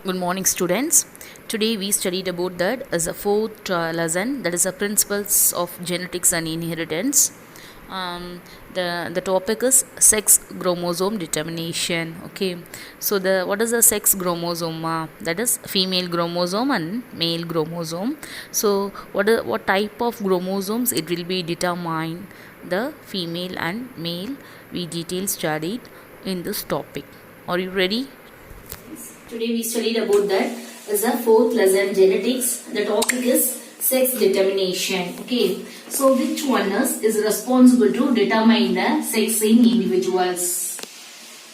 Good morning, students. Today we studied about that as a fourth lesson, that is the principles of genetics and inheritance. The topic is sex chromosome determination. Okay, so the what is the sex chromosome? That is female chromosome and male chromosome. So what type of chromosomes it will be determined the female and male we detail studied in this topic. Are you ready? Today we studied about that as a fourth lesson, genetics. The topic is sex determination. Okay, so which one is responsible to determine the sex in individuals?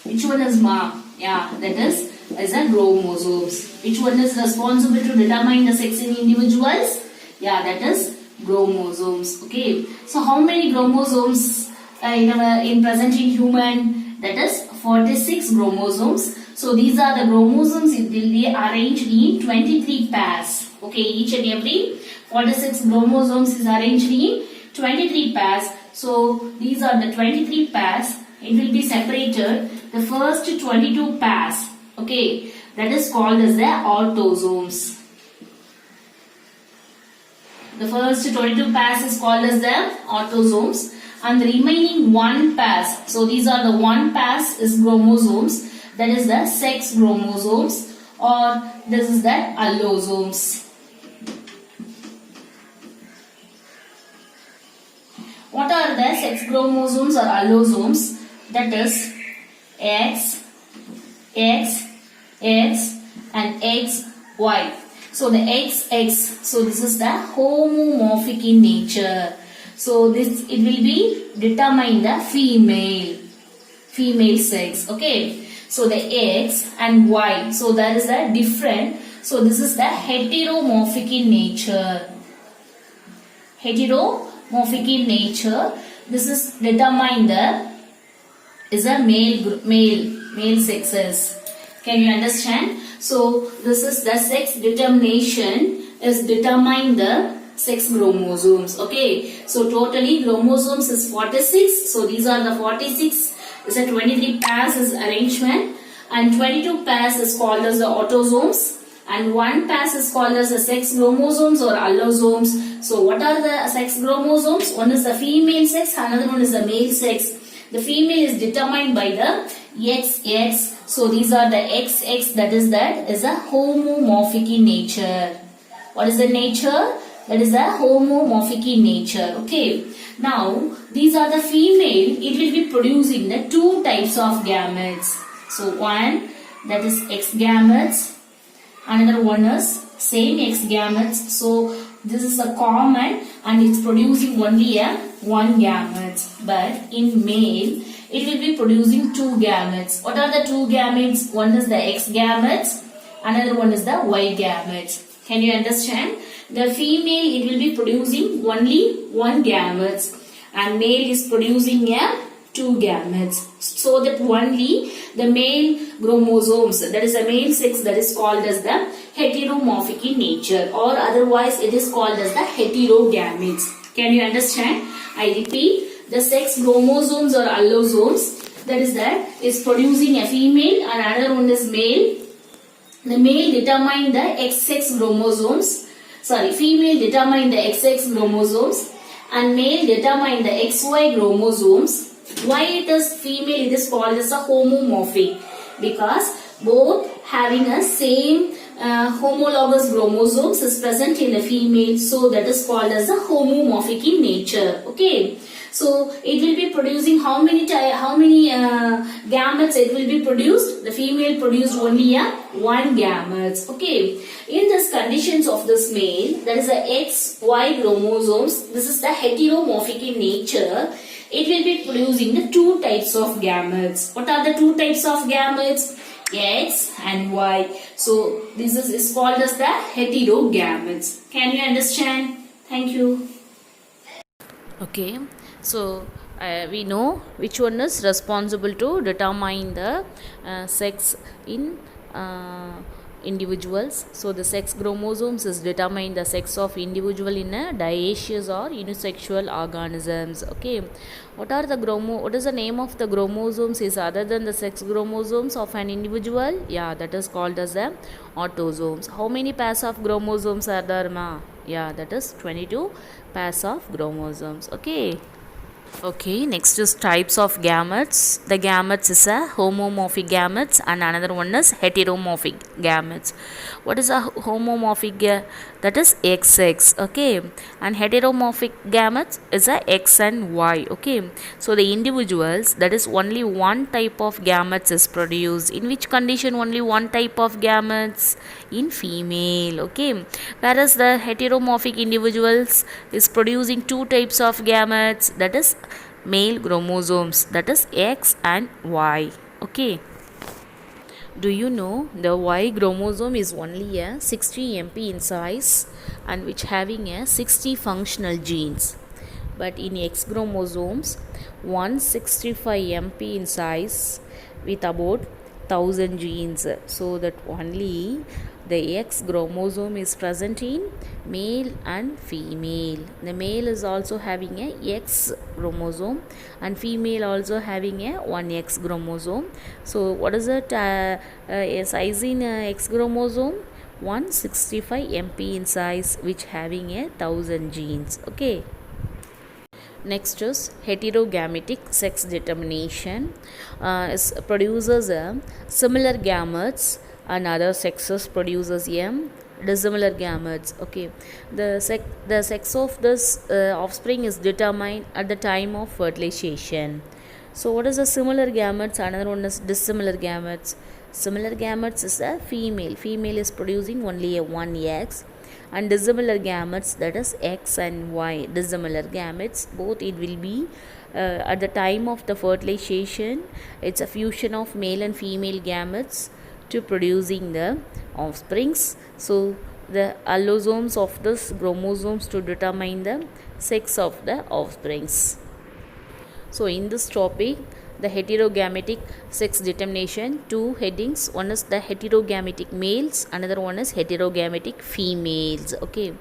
Which one is ma? Yeah, that is as a chromosomes. Which one is responsible to determine the sex in individuals? Yeah, that is chromosomes. Okay, so how many chromosomes in present in human? That is 46 chromosomes. So these are the chromosomes. It will be arranged in 23 pairs. Okay, each and every 46 chromosomes is arranged in 23 pairs. So these are the 23 pairs. It will be separated. The first 22 pairs. Okay, that is called as the autosomes. The first 22 pairs is called as the autosomes, and the remaining 1 pairs. So these are the 1 pairs is chromosomes. That is the sex chromosomes, or this is the allosomes. What are the sex chromosomes or allosomes? That is X, X, X and XY. So the XX, so this is the homomorphic in nature. So this it will be determine the female sex. Okay. So the X and Y, so there is a different. So this is the heteromorphic in nature. Heteromorphic in nature. This is determined the is a male sexes. Can you understand? So this is the sex determination is determine the sex chromosomes. Okay. So totally chromosomes is 46. So these are the 46. Is a 23 pairs is arrangement, and 22 pairs is called as the autosomes, and 1 pairs is called as the sex chromosomes or allosomes. So what are the sex chromosomes? One is the female sex, another one is the male sex. The female is determined by the XX. So these are the XX, that is a homomorphic in nature. What is the nature? That is a homomorphic in nature. Okay. Now, these are the female. It will be producing the 2 types of gametes. So, one that is X gametes. Another one is same X gametes. So, this is a common and it's producing only a 1 gamete. But in male, it will be producing 2 gametes. What are the 2 gametes? One is the X gametes. Another one is the Y gametes. Can you understand? The female, it will be producing only 1 gametes, and male is producing 2 gametes. So that only the male chromosomes, that is the male sex, that is called as the heteromorphic in nature, or otherwise it is called as the heterogametes. Can you understand? I repeat, the sex chromosomes or allosomes, that is producing a female and another one is male. The male determine the XX chromosomes. Female determine the XX chromosomes and male determine the XY chromosomes. Why it is female? It is called as a homomorphic, because both having a same homologous chromosomes is present in the female. So that is called as a homomorphic in nature. Okay. So it will be producing how many gametes it will be produced? The female produced only 1 gamete. Okay. In this conditions of this male, that is the XY chromosomes. This is the heteromorphic in nature. It will be producing the 2 types of gametes. What are the 2 types of gametes? X and Y. So this is called as the heterogametes. Can you understand? Thank you. Okay, so we know which one is responsible to determine the sex in individuals. So the sex chromosomes is determine the sex of individual in a dioecious or unisexual organisms. Okay, what is the name of the chromosomes is other than the sex chromosomes of an individual? Yeah, that is called as the autosomes. How many pairs of chromosomes are there, ma? Yeah, that is 22 pairs of chromosomes. Okay. Okay, next is types of gametes. The gametes is a homomorphic gametes and another one is heteromorphic gametes. What is a homomorphic that is XX, okay, and heteromorphic gametes is a X and Y, okay. So the individuals, that is only one type of gametes is produced. In which condition only one type of gametes? In female, okay, whereas the heteromorphic individuals is producing two types of gametes, that is male chromosomes, that is X and Y, okay. Do you know the Y chromosome is only a 60 MP in size and which having a 60 functional genes, but in X chromosomes 165 MP in size with about 1000 genes. So that only the X chromosome is present in male and female. The male is also having a X chromosome and female also having a 1X chromosome. So what is it size in X chromosome? 165 MP in size which having a 1000 genes, okay. Next is heterogametic sex determination. Produces similar gametes and other sexes produces dissimilar gametes, okay. The sex of this offspring is determined at the time of fertilization. So what is the similar gametes? Another one is dissimilar gametes. Similar gametes is a female is producing only a 1X, and dissimilar gametes, that is X and Y. Dissimilar gametes, both it will be at the time of the fertilization, it's a fusion of male and female gametes to producing the offsprings. So the allosomes of this chromosomes to determine the sex of the offsprings. So in this topic, the heterogametic sex determination, two headings. One is the heterogametic males, another one is heterogametic females, okay.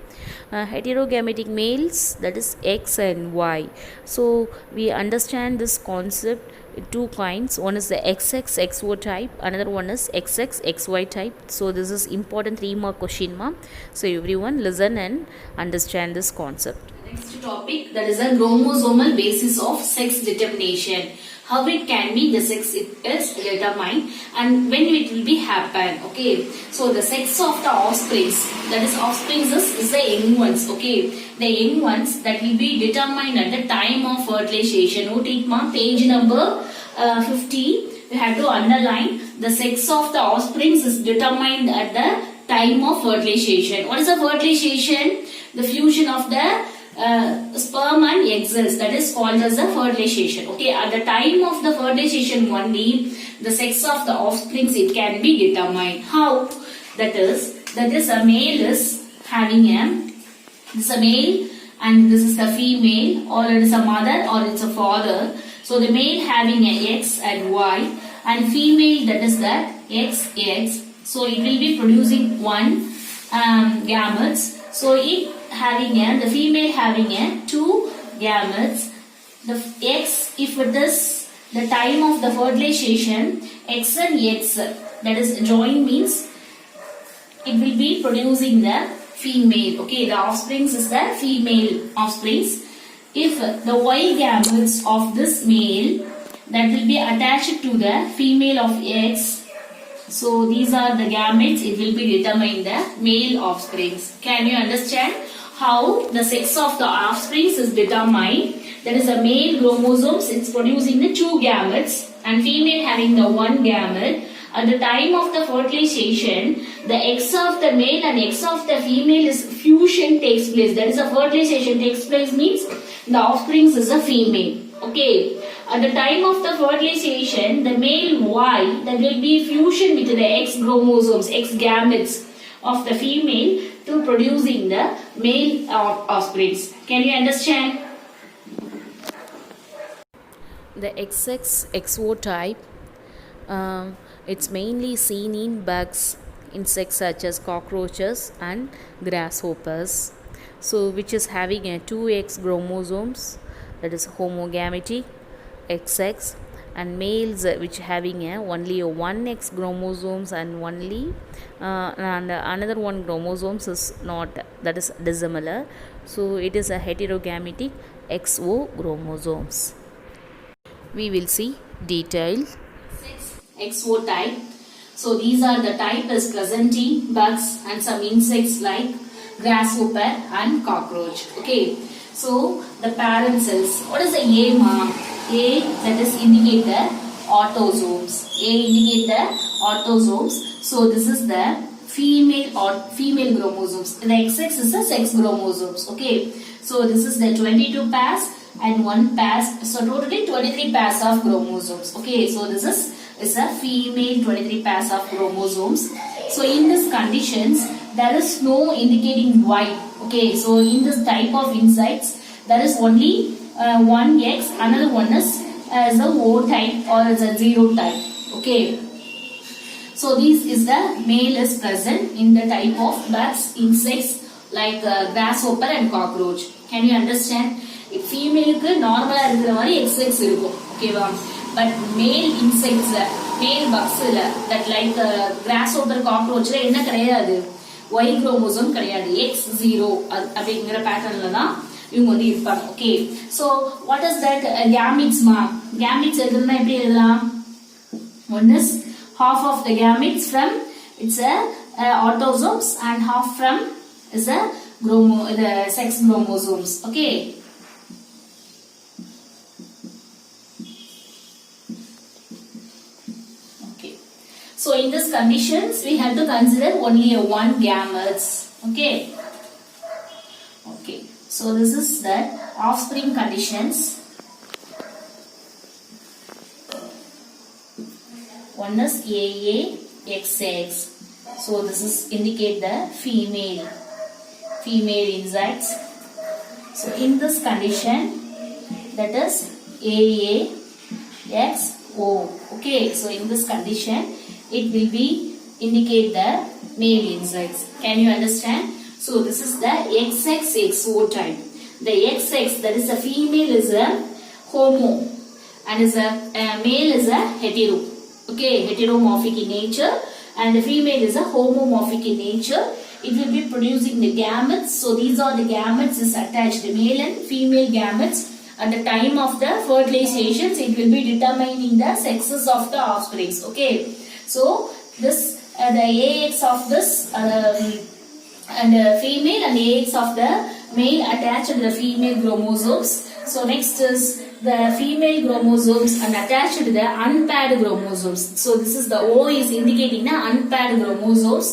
Heterogametic males, that is X and Y. So we understand this concept two kinds. One is the XXXO type, another one is XXXY type. So this is important 3-mark question, ma. So everyone listen and understand this concept. Next topic, that is a chromosomal basis of sex determination. How it can be the sex it is determined and when it will be happen, okay. So the sex of the offsprings, that is offsprings is the young ones, okay. The young ones that will be determined at the time of fertilization. Note it, ma, page number 50. You have to underline the sex of the offsprings is determined at the time of fertilization. What is the fertilization? The fusion of the sperm and eggs, that is called as a fertilization, okay. At the time of the fertilization only the sex of the offsprings it can be determined. How? That is a male is having this is a male and this is the female, or it is a mother or it's a father. So the male having a X and Y and female, that is the XX. So it will be producing one gametes. So it having the female having two gametes. The X, if it is the time of the fertilization, X and X, that is join, means it will be producing the female, okay. The offsprings is the female offsprings. If the Y gametes of this male, that will be attached to the female of X. So these are the gametes, it will be determined the male offsprings. Can you understand how the sex of the offsprings is determined? That is a male chromosomes, it's producing the two gametes and female having the one gamete. At the time of the fertilization, the X of the male and X of the female is fusion takes place. That is a fertilization takes place means the offsprings is a female, okay. At the time of the fertilization, the male Y, that will be fusion with the X chromosomes, X gametes of the female to producing the male offsprings. Can you understand? The XXXO type, it's mainly seen in bugs insects such as cockroaches and grasshoppers. So which is having a 2X chromosomes, that is homogametic XX, and males which having a only a 1X chromosomes and only and another one chromosomes is not, that is dissimilar, so it is a heterogametic XO chromosomes. We will see detail. 6 XO type. So these are the type is present in bugs and some insects like grasshopper and cockroach. Okay. So the parent cells. What is the A, ma? A, that is indicate the autosomes. A indicate the autosomes. So this is the female or female chromosomes. The XX is the sex chromosomes. Okay. So this is the 22 pairs and 1 pairs. So totally 23 pairs of chromosomes. Okay. So this is a female 23 pairs of chromosomes. So in these conditions, there is no indicating Y. Okay. So in this type of insects, there is only one X, another one is the O type or is a 0 type. Okay. So this is the male is present in the type of bugs, insects like grasshopper and cockroach. Can you understand? If female க்கு நார்மலா இருக்கிற மாதிரி XX இருக்கும். ஓகேவா? But male insects, male bugs that like grasshopper, cockroach என்ன கிடையாது? Y chromosome கிடையாது. X0 அப்படிங்கிற பேட்டர்ன்ல தான் இவங்க வந்து இருப்பாங்க. Okay. So what is that gametes ma? Gametes எழுதுனா எப்படி எழுதலாம்? One is half of the gametes from it's a autosomes and half from is a the sex chromosomes. Okay. Okay. So in these conditions we have to consider only a one gametes. Okay. Okay. So this is the offspring conditions. One is AA, XX. So this is indicate the female insects. So in this condition, that is AA, XO. Okay. So in this condition, it will be indicate the male insects. Can you understand? So this is the XXXO type. The XX, that is a female, is a homo and is a male is a hetero. Okay, heteromorphic in nature and the female is a homomorphic in nature. It will be producing the gametes. So these are the gametes is attached, male and female gametes. At the time of the fertilizations, it will be determining the sexes of the offsprings. Okay, so this the AX of this and female and AX of the male attached to the female chromosomes. So next is the female chromosomes and attached to the unpaired chromosomes. So this is the O is indicating the unpaired chromosomes.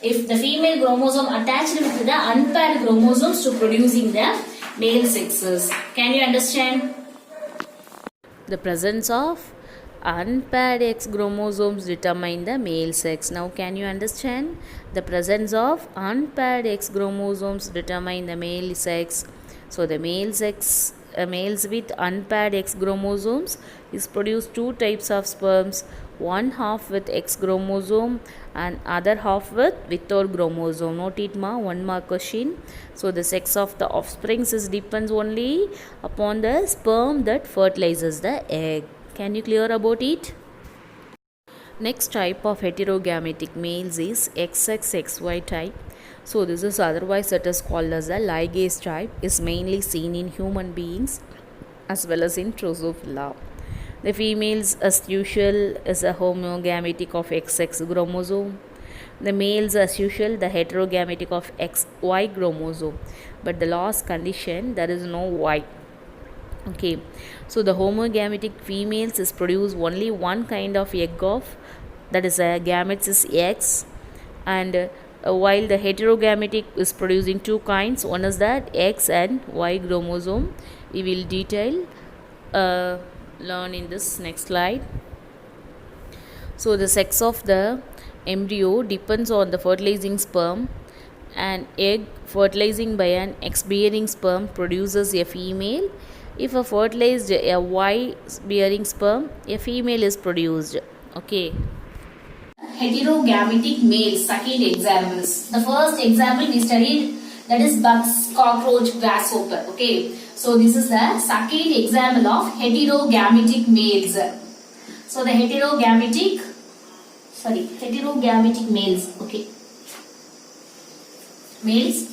If the female chromosome attached with the unpaired chromosomes to producing the male sexes. Can you understand? The presence of unpaired X chromosomes determine the male sex. Now can you understand? The presence of unpaired X chromosomes determine the male sex. So the male sex, males with unpaired X chromosomes is produce two types of sperms, one half with X chromosome and other half with without chromosome. Note it ma, one mark question. So the sex of the offsprings is depends only upon the sperm that fertilizes the egg. Can you clear about it? Next type of heterogametic males is XXXY type. So this is otherwise it is called as a ligase type, is mainly seen in human beings as well as in Drosophila. The females as usual is a homogametic of XX chromosome. The males as usual the heterogametic of XY chromosome. But the last condition there is no Y. Okay, so the homogametic females is produce only one kind of egg of, that is a gametes is X, and while the heterogametic is producing two kinds, one is that X and Y chromosome. We will detail learn in this next slide. So the sex of the embryo depends on the fertilizing sperm. An egg fertilizing by an X bearing sperm produces a female. If a fertilized a Y bearing sperm, a female is produced. Okay. heterogametic males. Second examples. The first example we studied, that is bugs, cockroach, grasshopper. Okay. So this is the second example of heterogametic males. So the heterogametic males. Okay. Males.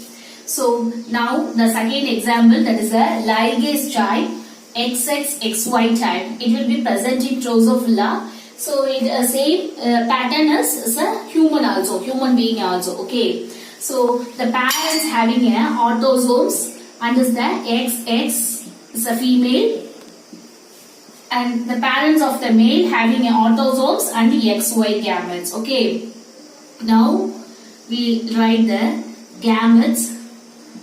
So now the second example, that is a ligase type XXXY type. It will be present in Drosophila. So it same pattern as a human being also. Okay. So the parents having a autosomes, and is the XX is a female, and the parents of the male having a autosomes and the XY gametes. Okay. Now we write the gametes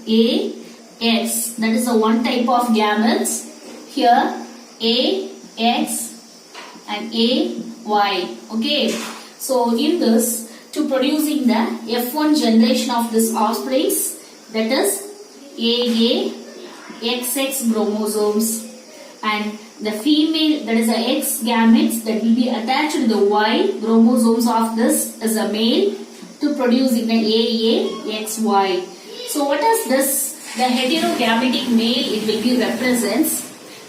AX. That is the one type of gametes. Here AX and AY. Okay. So in this, to producing the F1 generation of this offsprings, that is AA XX chromosomes, and the female, that is the X gametes, that will be attached to the Y chromosomes of this as a male to producing the AAXY. So what is this? The heterogametic male, it will be represents,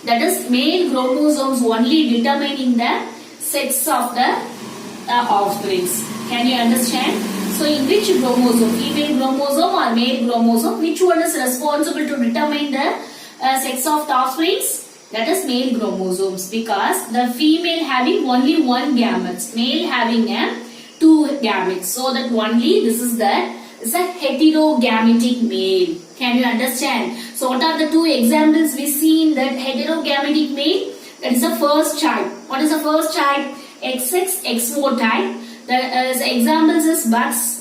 that is male chromosomes only determining the sex of the offsprings. Can you understand? So in which chromosome, female chromosome or male chromosome, which one is responsible to determine the sex of the offsprings? That is male chromosomes, because the female having only one gametes, male having two gametes. So that only this is a heterogametic male. Can you understand? So what are the two examples we see in that heterogametic male? That is the first type. What is the first type? XXXO type. The examples is bugs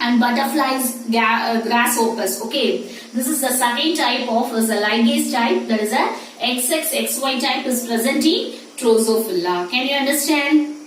and butterflies, grasshoppers. Okay. This is the second type of the ligase type. That is a XXXY type is present in Drosophila. Can you understand?